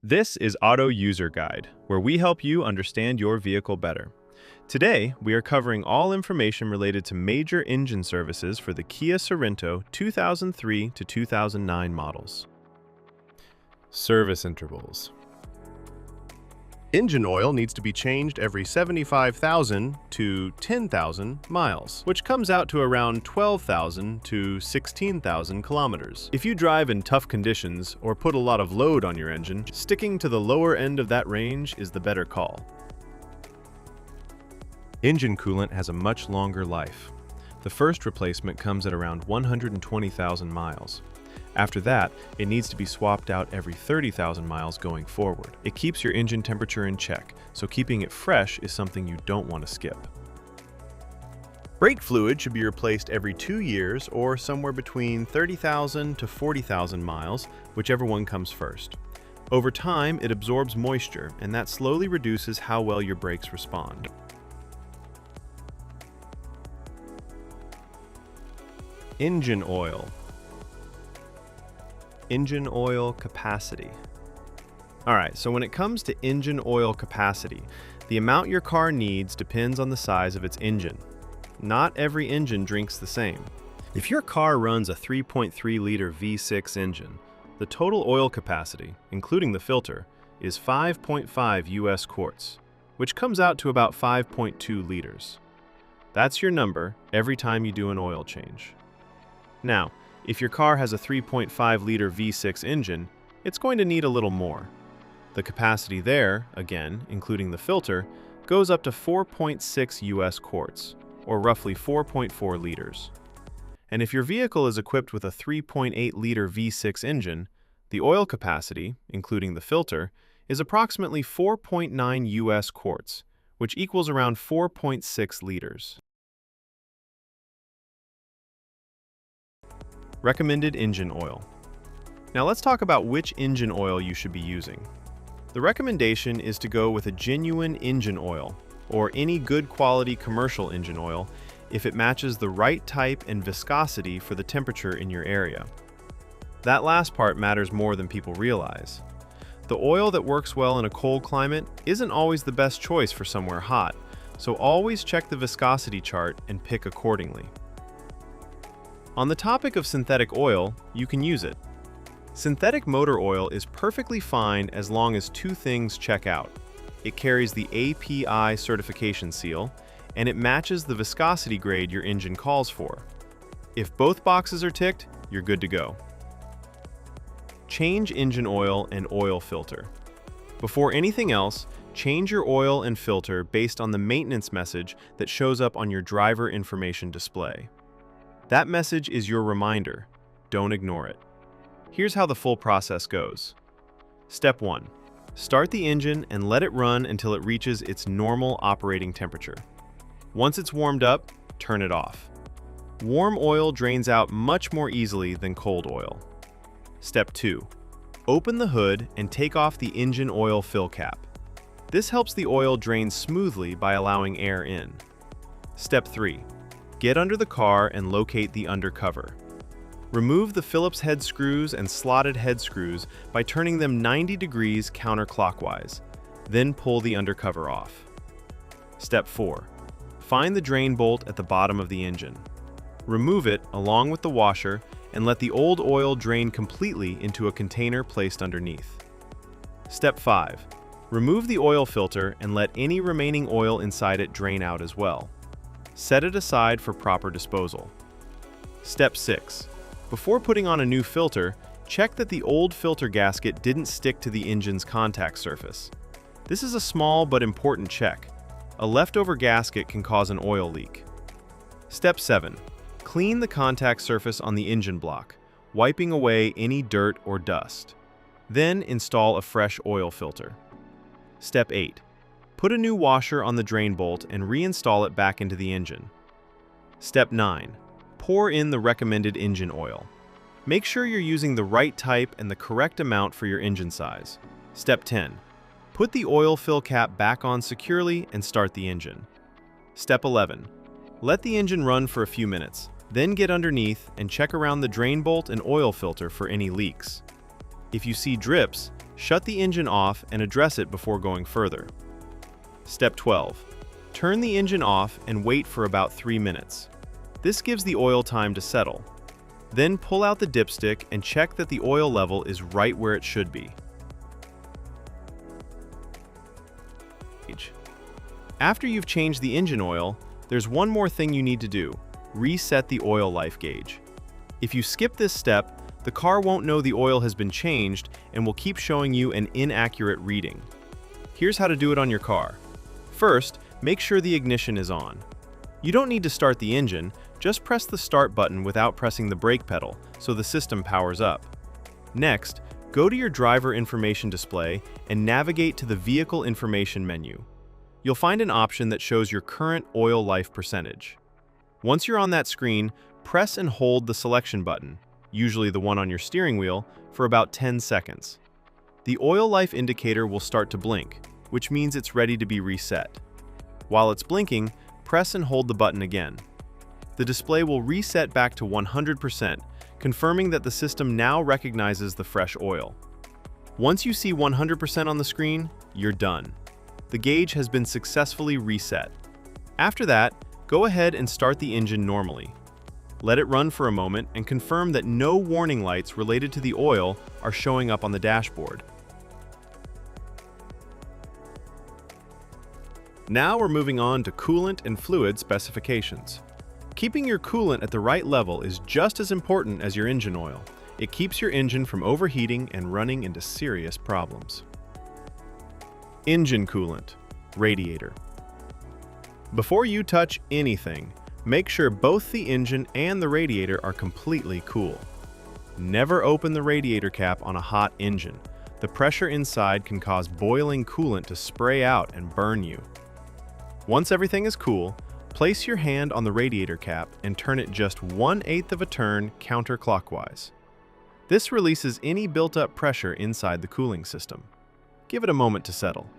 This is Auto User Guide, where we help you understand your vehicle better. Today, we are covering all information related to major engine services for the Kia Sorento 2003 to 2009 models. Service intervals. Engine oil needs to be changed every 75,000 to 10,000 miles, which comes out to around 12,000 to 16,000 kilometers. If you drive in tough conditions or put a lot of load on your engine, sticking to the lower end of that range is the better call. Engine coolant has a much longer life. The first replacement comes at around 120,000 miles. After that, it needs to be swapped out every 30,000 miles going forward. It keeps your engine temperature in check, so keeping it fresh is something you don't want to skip. Brake fluid should be replaced every 2 years or somewhere between 30,000 to 40,000 miles, whichever one comes first. Over time, it absorbs moisture, and that slowly reduces how well your brakes respond. Engine oil. Engine oil capacity. Alright, so when it comes to engine oil capacity, the amount your car needs depends on the size of its engine. Not every engine drinks the same. If your car runs a 3.3-liter V6 engine, the total oil capacity, including the filter, is 5.5 US quarts, which comes out to about 5.2 liters. That's your number every time you do an oil change. Now, if your car has a 3.5-liter V6 engine, it's going to need a little more. The capacity there, again, including the filter, goes up to 4.6 US quarts, or roughly 4.4 liters. And if your vehicle is equipped with a 3.8-liter V6 engine, the oil capacity, including the filter, is approximately 4.9 US quarts, which equals around 4.6 liters. Recommended engine oil. Now let's talk about which engine oil you should be using. The recommendation is to go with a genuine engine oil, or any good quality commercial engine oil, if it matches the right type and viscosity for the temperature in your area. That last part matters more than people realize. The oil that works well in a cold climate isn't always the best choice for somewhere hot, so always check the viscosity chart and pick accordingly. On the topic of synthetic oil, you can use it. Synthetic motor oil is perfectly fine as long as two things check out. It carries the API certification seal, and it matches the viscosity grade your engine calls for. If both boxes are ticked, you're good to go. Change engine oil and oil filter. Before anything else, change your oil and filter based on the maintenance message that shows up on your driver information display. That message is your reminder. Don't ignore it. Here's how the full process goes. Step 1. Start the engine and let it run until it reaches its normal operating temperature. Once it's warmed up, turn it off. Warm oil drains out much more easily than cold oil. Step 2. Open the hood and take off the engine oil fill cap. This helps the oil drain smoothly by allowing air in. Step 3. Get under the car and locate the undercover. Remove the Phillips head screws and slotted head screws by turning them 90 degrees counterclockwise. Then pull the undercover off. Step 4. Find the drain bolt at the bottom of the engine. Remove it along with the washer and let the old oil drain completely into a container placed underneath. Step 5. Remove the oil filter and let any remaining oil inside it drain out as well. Set it aside for proper disposal. Step 6. Before putting on a new filter, check that the old filter gasket didn't stick to the engine's contact surface. This is a small but important check. A leftover gasket can cause an oil leak. Step 7. Clean the contact surface on the engine block, wiping away any dirt or dust. Then install a fresh oil filter. Step 8. Put a new washer on the drain bolt and reinstall it back into the engine. Step 9. Pour in the recommended engine oil. Make sure you're using the right type and the correct amount for your engine size. Step 10. Put the oil fill cap back on securely and start the engine. Step 11. Let the engine run for a few minutes, then get underneath and check around the drain bolt and oil filter for any leaks. If you see drips, Shut the engine off and address it before going further. Step 12. Turn the engine off and wait for about 3 minutes. This gives the oil time to settle. Then pull out the dipstick and check that the oil level is right where it should be. After you've changed the engine oil, there's one more thing you need to do: reset the oil life gauge. If you skip this step, the car won't know the oil has been changed and will keep showing you an inaccurate reading. Here's how to do it on your car. First, make sure the ignition is on. You don't need to start the engine, just press the start button without pressing the brake pedal so the system powers up. Next, go to your driver information display and navigate to the vehicle information menu. You'll find an option that shows your current oil life percentage. Once you're on that screen, press and hold the selection button, usually the one on your steering wheel, for about 10 seconds. The oil life indicator will start to blink, which means it's ready to be reset. While it's blinking, press and hold the button again. The display will reset back to 100%, confirming that the system now recognizes the fresh oil. Once you see 100% on the screen, you're done. The gauge has been successfully reset. After that, go ahead and start the engine normally. Let it run for a moment and confirm that no warning lights related to the oil are showing up on the dashboard. Now we're moving on to coolant and fluid specifications. Keeping your coolant at the right level is just as important as your engine oil. It keeps your engine from overheating and running into serious problems. Engine coolant, radiator. Before you touch anything, make sure both the engine and the radiator are completely cool. Never open the radiator cap on a hot engine. The pressure inside can cause boiling coolant to spray out and burn you. Once everything is cool, place your hand on the radiator cap and turn it just 1/8 of a turn counterclockwise. This releases any built-up pressure inside the cooling system. Give it a moment to settle.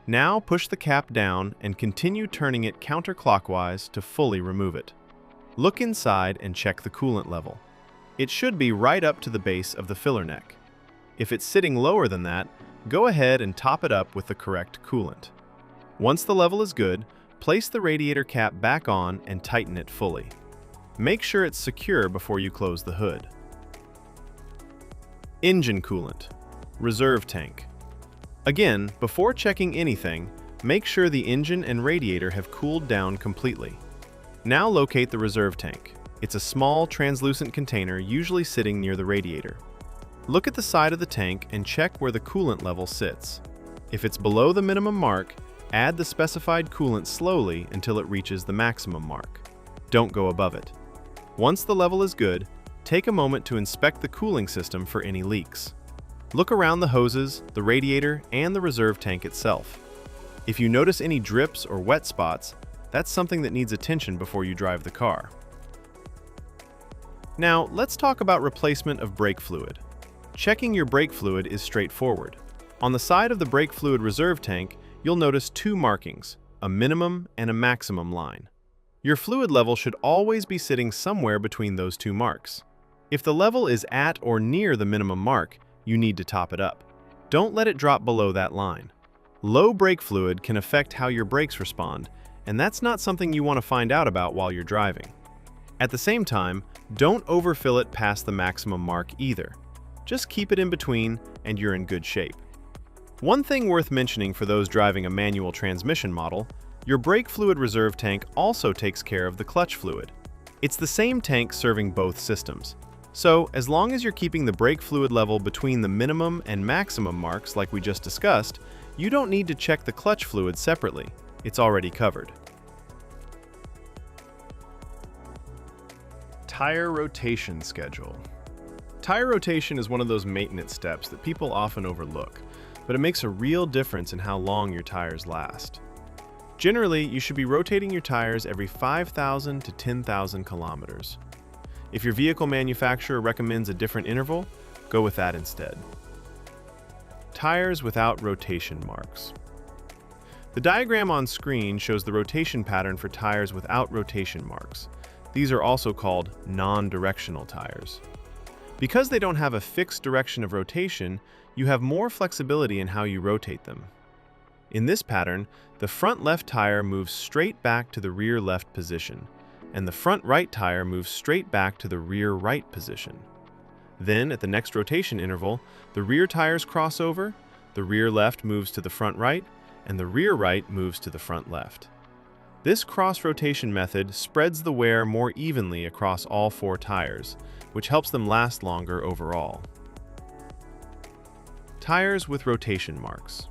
Now push the cap down and continue turning it counterclockwise to fully remove it. Look inside and check the coolant level. It should be right up to the base of the filler neck. If it's sitting lower than that, go ahead and top it up with the correct coolant. Once the level is good, place the radiator cap back on and tighten it fully. Make sure it's secure before you close the hood. Engine coolant, reserve tank. Again, before checking anything, make sure the engine and radiator have cooled down completely. Now locate the reserve tank. It's a small, translucent container usually sitting near the radiator. Look at the side of the tank and check where the coolant level sits. If it's below the minimum mark, add the specified coolant slowly until it reaches the maximum mark. Don't go above it. Once the level is good, take a moment to inspect the cooling system for any leaks. Look around the hoses, the radiator, and the reserve tank itself. If you notice any drips or wet spots, that's something that needs attention before you drive the car. Now, let's talk about replacement of brake fluid. Checking your brake fluid is straightforward. On the side of the brake fluid reserve tank, you'll notice two markings, a minimum and a maximum line. Your fluid level should always be sitting somewhere between those two marks. If the level is at or near the minimum mark, you need to top it up. Don't let it drop below that line. Low brake fluid can affect how your brakes respond, and that's not something you want to find out about while you're driving. At the same time, don't overfill it past the maximum mark either. Just keep it in between and you're in good shape. One thing worth mentioning for those driving a manual transmission model, your brake fluid reserve tank also takes care of the clutch fluid. It's the same tank serving both systems. So, as long as you're keeping the brake fluid level between the minimum and maximum marks like we just discussed, you don't need to check the clutch fluid separately. It's already covered. Tire rotation schedule. Tire rotation is one of those maintenance steps that people often overlook, but it makes a real difference in how long your tires last. Generally, you should be rotating your tires every 5,000 to 10,000 kilometers. If your vehicle manufacturer recommends a different interval, go with that instead. Tires without rotation marks. The diagram on screen shows the rotation pattern for tires without rotation marks. These are also called non-directional tires. Because they don't have a fixed direction of rotation, you have more flexibility in how you rotate them. In this pattern, the front left tire moves straight back to the rear left position, and the front right tire moves straight back to the rear right position. Then, at the next rotation interval, the rear tires cross over, the rear left moves to the front right, and the rear right moves to the front left. This cross-rotation method spreads the wear more evenly across all 4 tires, which helps them last longer overall. Tires with rotation marks.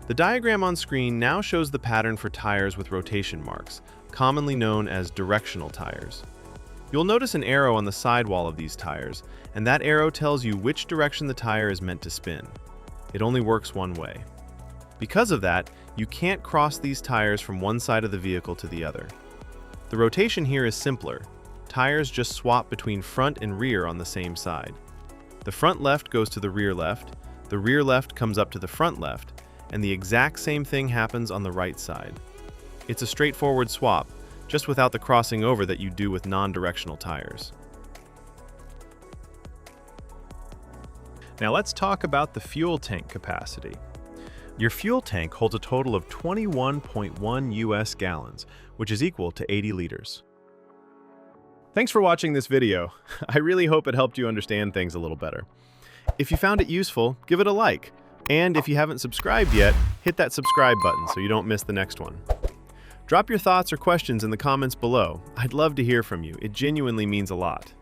The diagram on screen now shows the pattern for tires with rotation marks, commonly known as directional tires. You'll notice an arrow on the sidewall of these tires, and that arrow tells you which direction the tire is meant to spin. It only works one way. Because of that, you can't cross these tires from one side of the vehicle to the other. The rotation here is simpler. Tires just swap between front and rear on the same side. The front left goes to the rear left comes up to the front left, and the exact same thing happens on the right side. It's a straightforward swap, just without the crossing over that you do with non-directional tires. Now let's talk about the fuel tank capacity. Your fuel tank holds a total of 21.1 US gallons, which is equal to 80 liters. Thanks for watching this video. I really hope it helped you understand things a little better. If you found it useful, give it a like. And if you haven't subscribed yet, hit that subscribe button so you don't miss the next one. Drop your thoughts or questions in the comments below. I'd love to hear from you. It genuinely means a lot.